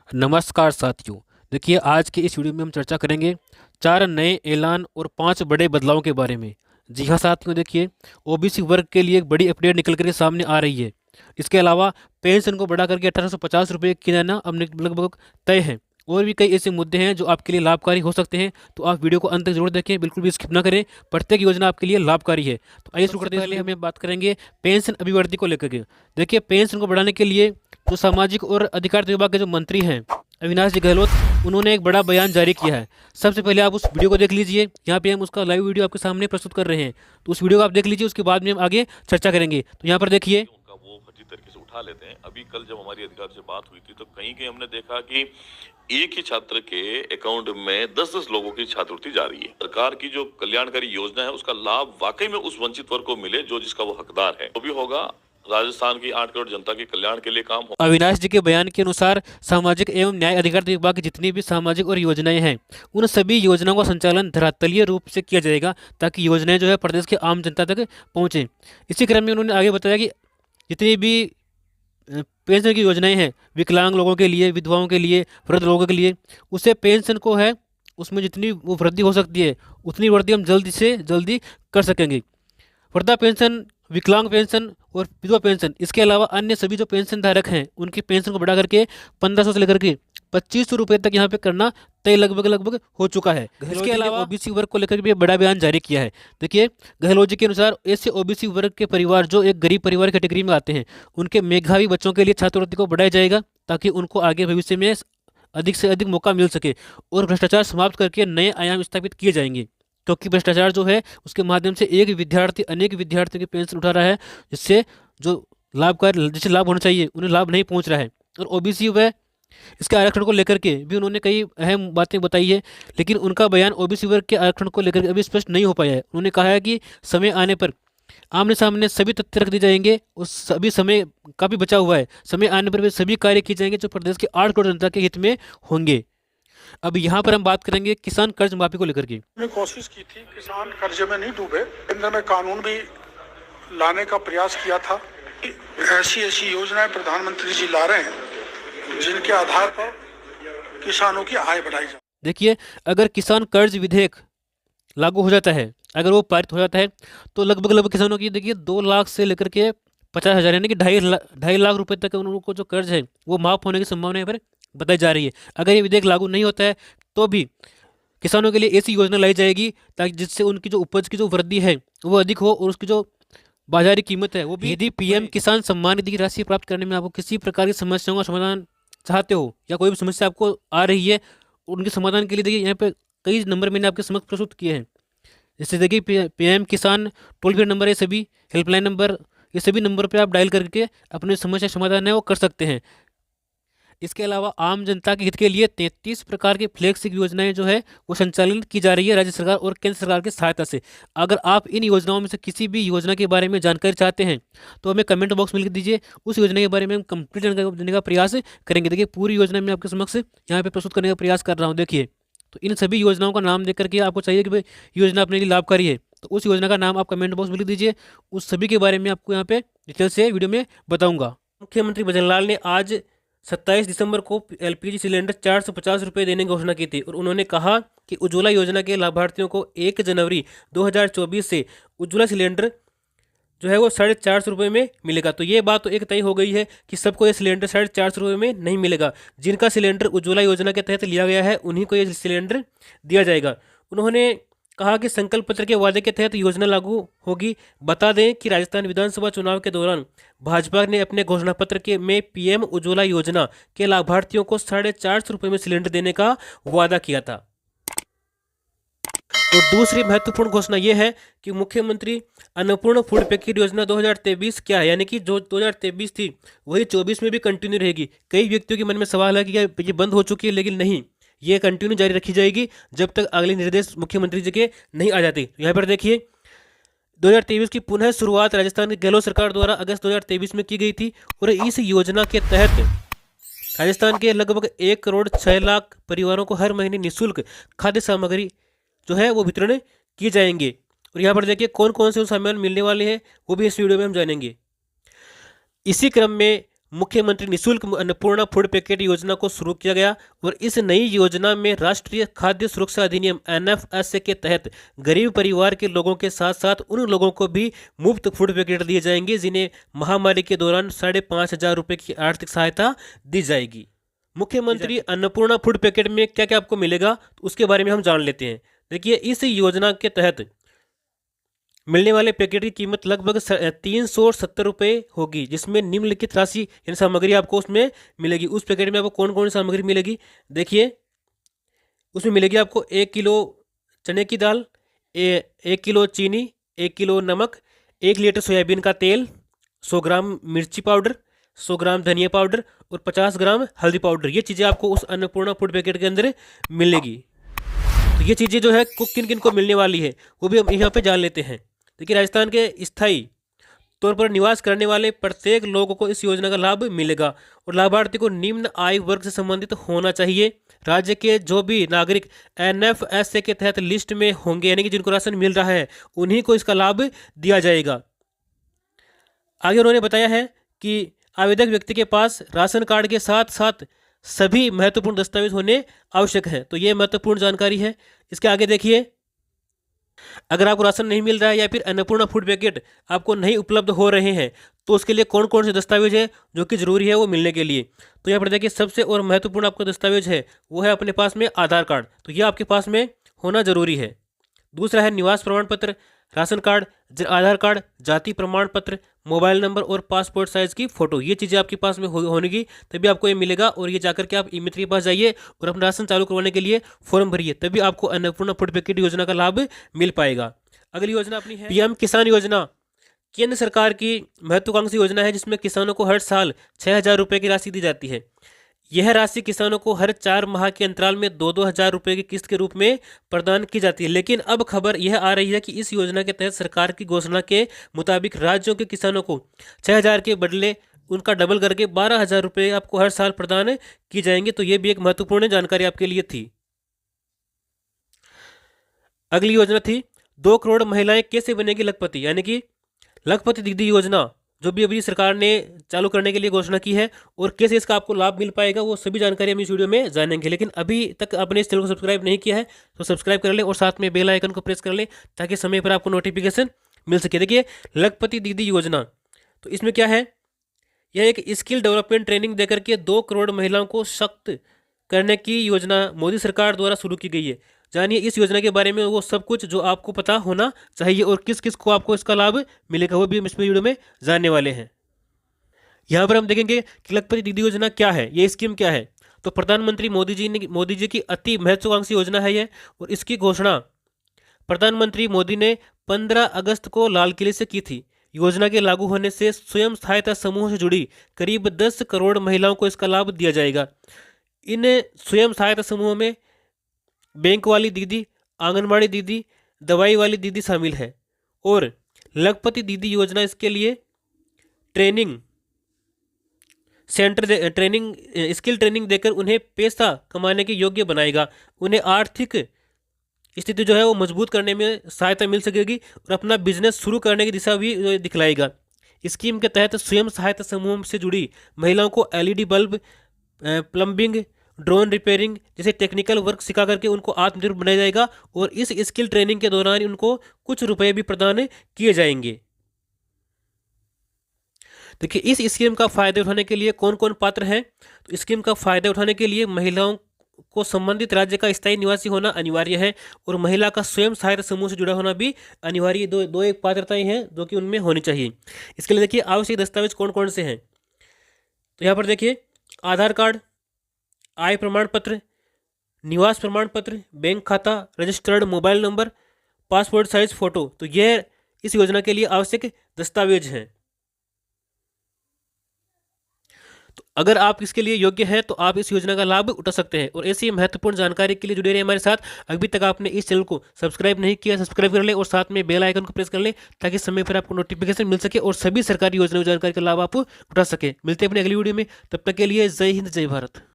नमस्कार साथियों। देखिए, आज की इस वीडियो में हम चर्चा करेंगे 4 नए ऐलान और 5 बड़े बदलावों के बारे में। जी हाँ साथियों, देखिए, ओबीसी वर्ग के लिए एक बड़ी अपडेट निकल कर के सामने आ रही है। इसके अलावा पेंशन को बढ़ा करके 1850 रुपये किया जाना अब लगभग तय है। और भी कई ऐसे मुद्दे हैं जो आपके लिए लाभकारी हो सकते हैं, तो आप वीडियो को अंत तक जरूर देखें, बिल्कुल भी स्किप ना करें। प्रत्येक योजना आपके लिए लाभकारी है। तो आइए शुरू करते हैं। पहले हमें बात करेंगे पेंशन अभिवृद्धि को लेकर के। देखिए, पेंशन को बढ़ाने के लिए जो सामाजिक और अधिकारिता विभाग के जो मंत्री हैं अविनाश जी गहलोत, उन्होंने एक बड़ा बयान जारी किया है। सबसे पहले आप उस वीडियो को देख लीजिए। यहाँ पे हम उसका लाइव वीडियो आपके सामने प्रस्तुत कर रहे हैं, तो उस वीडियो को आप देख लीजिए, उसके बाद में हम आगे चर्चा करेंगे। तो यहाँ पर देखिए, उनका वो फर्जी तरीके से उठा लेते हैं। अभी कल जब हमारी अधिकारी से बात हुई थी तो कहीं कहीं हमने देखा कि एक ही छात्र के अकाउंट में 10-10 लोगों की छात्रवृत्ति जा रही है। सरकार की जो कल्याणकारी योजना है उसका लाभ वाकई में उस वंचित वर्ग को मिले जो जिसका वो हकदार है। तो भी होगा राजस्थान की 8 करोड़ जनता के कल्याण के लिए काम हो। अविनाश जी के बयान के अनुसार सामाजिक एवं न्याय अधिकारिता विभाग की जितनी भी सामाजिक और योजनाएं हैं, उन सभी योजनाओं का संचालन धरातलीय रूप से किया जाएगा, ताकि योजनाएं जो है प्रदेश के आम जनता तक पहुंचे। इसी क्रम में उन्होंने आगे बताया कि जितनी भी पेंशन की योजनाएं हैं, विकलांग लोगों के लिए, विधवाओं के लिए, वृद्ध लोगों के लिए, उससे पेंशन को है उसमें जितनी वो वृद्धि हो सकती है, उतनी वृद्धि हम जल्दी से जल्दी कर सकेंगे। वृद्धा पेंशन, विकलांग पेंशन और विधवा पेंशन, इसके अलावा अन्य सभी जो पेंशन धारक हैं, उनकी पेंशन को बढ़ा करके 1500 से लेकर के 2500 रुपये तक यहाँ पे करना तय लगभग लगभग हो चुका है। इसके अलावा ओबीसी वर्ग को लेकर भी एक बड़ा बयान जारी किया है। देखिए, गहलोत जी के अनुसार ऐसे ओबीसी वर्ग के परिवार जो एक गरीब परिवार कैटेगरी में आते हैं, उनके मेधावी बच्चों के लिए छात्रवृत्ति को बढ़ाया जाएगा, ताकि उनको आगे भविष्य में अधिक से अधिक मौका मिल सके और भ्रष्टाचार समाप्त करके नए आयाम स्थापित किए जाएंगे। क्योंकि भ्रष्टाचार जो है उसके माध्यम से एक विद्यार्थी अनेक विद्यार्थियों की पेंशन उठा रहा है, जिससे जो लाभकारी जिसे लाभ होना चाहिए उन्हें लाभ नहीं पहुंच रहा है। और ओबीसी व इसके आरक्षण को लेकर के भी उन्होंने कई अहम बातें बताई है, लेकिन उनका बयान ओबीसी वर्ग के आरक्षण को लेकर अभी स्पष्ट नहीं हो पाया है। उन्होंने कहा है कि समय आने पर आमने सामने सभी तथ्य रख दिए जाएंगे, उस सभी समय काफ़ी बचा हुआ है, समय आने पर वे सभी कार्य किए जाएंगे जो प्रदेश के 8 करोड़ जनता के हित में होंगे। अब यहाँ पर हम बात करेंगे किसान कर्ज माफी को लेकर के। ने कोशिश की थी किसान कर्जे में नहीं डूबे, केंद्र में कानून भी लाने का प्रयास किया था। ऐसी ऐसी योजनाएं प्रधानमंत्री जी ला रहे हैं जिनके आधार पर किसानों की आय बढ़ाई जाए। देखिए, अगर किसान कर्ज विधेयक लागू हो जाता है, अगर वो पारित हो जाता है, तो लगभग लगभग किसानों की देखिए 2 लाख से लेकर के 50,000 यानी कि 2.5 लाख रुपए तक उनको जो कर्ज है वो माफ होने की संभावना यहाँ पर बताई जा रही है। अगर ये विधेयक लागू नहीं होता है तो भी किसानों के लिए ऐसी योजना लाई जाएगी ताकि जिससे उनकी जो उपज की जो वृद्धि है वो अधिक हो और उसकी जो बाजारी कीमत है वो भी। यदि पीएम किसान सम्मान निधि की राशि प्राप्त करने में आपको किसी प्रकार की समस्याओं का समाधान चाहते हो या कोई भी समस्या आपको आ रही है, उनके समाधान के लिए देखिए यहाँ पे कई नंबर मैंने आपके समक्ष प्रस्तुत किए हैं। जैसे देखिए, पीएम किसान टोल फ्री नंबर है, सभी हेल्पलाइन नंबर, ये सभी नंबर पे आप डायल करके अपनी समस्या समाधान है वो कर सकते हैं। इसके अलावा आम जनता के हित के लिए 33 प्रकार की फ्लैगशिप योजनाएं जो है वो संचालित की जा रही है राज्य सरकार और केंद्र सरकार की सहायता से। अगर आप इन योजनाओं में से किसी भी योजना के बारे में जानकारी चाहते हैं तो हमें कमेंट बॉक्स में लिख दीजिए, उस योजना के बारे में हम कंप्लीट जानकारी देने का प्रयास करेंगे। देखिए, पूरी योजना मैं आपके समक्ष यहाँ पे प्रस्तुत करने का प्रयास कर रहा हूँ। देखिए, तो इन सभी योजनाओं का नाम देख करके आपको चाहिए कि भाई योजना अपने लिए लाभकारी है, तो उस योजना का नाम आप कमेंट बॉक्स में लिख दीजिए। उस सभी के बारे में आपको यहाँ पे डिटेल से वीडियो में बताऊंगा। मुख्यमंत्री भजनलाल ने आज 27 दिसंबर को एलपीजी सिलेंडर 450 रुपये देने की घोषणा की थी और उन्होंने कहा कि उज्ज्वला योजना के लाभार्थियों को 1 जनवरी 2024 से उज्ज्वला सिलेंडर जो है वो 450 रुपये में मिलेगा। तो ये बात तो एक तय हो गई है कि सबको ये सिलेंडर 450 रुपये में नहीं मिलेगा। जिनका सिलेंडर उज्ज्वला योजना के तहत लिया गया है उन्हीं को ये सिलेंडर दिया जाएगा। उन्होंने कहा कि संकल्प पत्र के वादे के तहत योजना लागू होगी। बता दें कि राजस्थान विधानसभा चुनाव के दौरान भाजपा ने अपने घोषणा पत्र के में पीएम उज्ज्वला योजना के लाभार्थियों को 450 रुपये में सिलेंडर देने का वादा किया था। और दूसरी महत्वपूर्ण घोषणा यह है कि मुख्यमंत्री अन्नपूर्ण फूड पैकेट योजना 2023 क्या है, यानी कि जो 2023 थी वही 24 में भी कंटिन्यू रहेगी। कई व्यक्तियों के मन में सवाल है कि ये बंद हो चुकी है, लेकिन नहीं, ये कंटिन्यू जारी रखी जाएगी जब तक अगले निर्देश मुख्यमंत्री जी के नहीं आ जाते। यहाँ पर देखिए, 2023 की पुनः शुरुआत राजस्थान की गहलोत सरकार द्वारा अगस्त 2023 में की गई थी और इस योजना के तहत राजस्थान के लगभग 1 करोड़ 6 लाख परिवारों को हर महीने निःशुल्क खाद्य सामग्री जो है वो वितरण किए जाएंगे। और यहाँ पर देखिए कौन कौन से सामान मिलने वाले हैं वो भी इस वीडियो में हम जानेंगे। इसी क्रम में मुख्यमंत्री निःशुल्क अन्नपूर्णा फूड पैकेट योजना को शुरू किया गया और इस नई योजना में राष्ट्रीय खाद्य सुरक्षा अधिनियम NFSA के तहत गरीब परिवार के लोगों के साथ साथ उन लोगों को भी मुफ्त फूड पैकेट दिए जाएंगे जिन्हें महामारी के दौरान 5,500 रुपये की आर्थिक सहायता दी जाएगी। मुख्यमंत्री अन्नपूर्णा फूड पैकेट में क्या क्या आपको मिलेगा तो उसके बारे में हम जान लेते हैं। देखिए, इस योजना के तहत मिलने वाले पैकेट की कीमत लगभग 370 रुपये होगी, जिसमें निम्नलिखित राशि यानी सामग्री आपको उसमें मिलेगी। उस पैकेट में आपको कौन कौन सी सामग्री मिलेगी? देखिए, उसमें मिलेगी आपको 1 किलो चने की दाल, 1 किलो चीनी, 1 किलो नमक, 1 लीटर सोयाबीन का तेल, 100 ग्राम मिर्ची पाउडर, 100 ग्राम धनिया पाउडर और 50 ग्राम हल्दी पाउडर। ये चीज़ें आपको उस अन्नपूर्णा फूड पैकेट के अंदर मिलेगी। तो ये चीज़ें जो है किन किन को मिलने वाली है वो भी हम यहाँ पे जान लेते हैं। देखिए, राजस्थान के स्थायी तौर पर निवास करने वाले प्रत्येक लोगों को इस योजना का लाभ मिलेगा और लाभार्थी को निम्न आयु वर्ग से संबंधित होना चाहिए। राज्य के जो भी नागरिक NFSA के तहत लिस्ट में होंगे यानी कि जिनको राशन मिल रहा है उन्हीं को इसका लाभ दिया जाएगा। आगे उन्होंने बताया है कि आवेदक व्यक्ति के पास राशन कार्ड के साथ साथ सभी महत्वपूर्ण दस्तावेज होने आवश्यक हैं। तो ये महत्वपूर्ण जानकारी है। इसके आगे देखिए, अगर आपको राशन नहीं मिल रहा है या फिर अन्नपूर्णा फूड पैकेट आपको नहीं उपलब्ध हो रहे हैं तो उसके लिए कौन कौन से दस्तावेज है जो कि ज़रूरी है वो मिलने के लिए। तो यहाँ पर देखिए, सबसे और महत्वपूर्ण आपका दस्तावेज है वो है अपने पास में आधार कार्ड। तो ये आपके पास में होना जरूरी है। दूसरा है निवास प्रमाण पत्र, राशन कार्ड, आधार कार्ड, जाति प्रमाण पत्र, मोबाइल नंबर और पासपोर्ट साइज की फ़ोटो। ये चीज़ें आपके पास में होनेगी तभी आपको ये मिलेगा। और ये जाकर के आप ई-मित्र के पास जाइए और अपना राशन चालू करवाने के लिए फॉर्म भरिए, तभी आपको अन्नपूर्णा फूड पैकेट योजना का लाभ मिल पाएगा। अगली योजना अपनी है PM किसान योजना। केंद्र सरकार की महत्वाकांक्षी योजना है जिसमें किसानों को हर साल 6,000 रुपये की राशि दी जाती है। यह राशि किसानों को हर 4 माह के अंतराल में 2-2 हज़ार रुपये की किस्त के रूप में प्रदान की जाती है। लेकिन अब खबर यह आ रही है कि इस योजना के तहत सरकार की घोषणा के मुताबिक राज्यों के किसानों को 6,000 के बदले उनका डबल करके 12,000 रुपये आपको हर साल प्रदान की जाएंगे। तो ये भी एक महत्वपूर्ण जानकारी आपके लिए थी। अगली योजना थी 2 करोड़ महिलाएं कैसे बनेगी लखपति, यानी कि लखपति दीदी योजना जो भी अभी सरकार ने चालू करने के लिए घोषणा की है और कैसे इसका आपको लाभ मिल पाएगा वो सभी जानकारी हम इस वीडियो में जानेंगे। लेकिन अभी तक आपने इस चैनल को सब्सक्राइब नहीं किया है तो सब्सक्राइब कर लें और साथ में बेल आइकन को प्रेस कर लें ताकि समय पर आपको नोटिफिकेशन मिल सके। देखिए, लखपति दीदी योजना, तो इसमें क्या है, यह एक स्किल डेवलपमेंट ट्रेनिंग देकर के 2 करोड़ महिलाओं को सशक्त करने की योजना मोदी सरकार द्वारा शुरू की गई है। जानिए इस योजना के बारे में वो सब कुछ जो आपको पता होना चाहिए और किस किस को आपको इसका लाभ मिलेगा वो भी हम इस वीडियो में जानने वाले हैं। यहाँ पर हम देखेंगे कि लखपति दीदी योजना क्या है, ये स्कीम क्या है। तो प्रधानमंत्री मोदी जी की अति महत्वाकांक्षी योजना है ये, और इसकी घोषणा प्रधानमंत्री मोदी ने 15 अगस्त को लाल किले से की थी। योजना के लागू होने से स्वयं सहायता समूह से जुड़ी करीब 10 करोड़ महिलाओं को इसका लाभ दिया जाएगा। इन स्वयं सहायता समूहों में बैंक वाली दीदी, आंगनबाड़ी दीदी, दवाई वाली दीदी शामिल है। और लखपति दीदी योजना इसके लिए ट्रेनिंग सेंटर स्किल ट्रेनिंग देकर उन्हें पैसा कमाने के योग्य बनाएगा। उन्हें आर्थिक स्थिति जो है वो मजबूत करने में सहायता मिल सकेगी और अपना बिजनेस शुरू करने की दिशा भी दिखलाएगा। स्कीम के तहत स्वयं सहायता समूह से जुड़ी महिलाओं को LED bulb, plumbing, drone repairing जैसे टेक्निकल वर्क सिखा करके उनको आत्मनिर्भर बनाया जाएगा और इस स्किल ट्रेनिंग के दौरान उनको कुछ रुपए भी प्रदान किए जाएंगे। देखिए, इस स्कीम का फायदा उठाने के लिए कौन कौन पात्र हैं। तो स्कीम का फायदा उठाने के लिए महिलाओं को संबंधित राज्य का स्थायी निवासी होना अनिवार्य है और महिला का स्वयं सहायता समूह से जुड़ा होना भी अनिवार्य। दो एक पात्रताएं हैं जो कि उनमें होनी चाहिए। इसके लिए देखिए आवश्यक दस्तावेज कौन कौन से हैं। तो यहाँ पर देखिए आधार कार्ड, आय प्रमाण पत्र, निवास प्रमाण पत्र, बैंक खाता, registered mobile number, passport size photo. तो यह इस योजना के लिए आवश्यक दस्तावेज हैं। तो अगर आप इसके लिए योग्य हैं तो आप इस योजना का लाभ उठा सकते हैं। और ऐसी महत्वपूर्ण जानकारी के लिए जुड़े रहे हमारे साथ। अभी तक आपने इस चैनल को सब्सक्राइब नहीं किया, सब्सक्राइब कर ले और साथ में बेल आइकन को प्रेस कर ले ताकि समय पर आपको नोटिफिकेशन मिल सके और सभी सरकारी योजना जानकारी का लाभ आप उठा सके। मिलते हैं अपनी अगली वीडियो में, तब तक के लिए जय हिंद, जय भारत।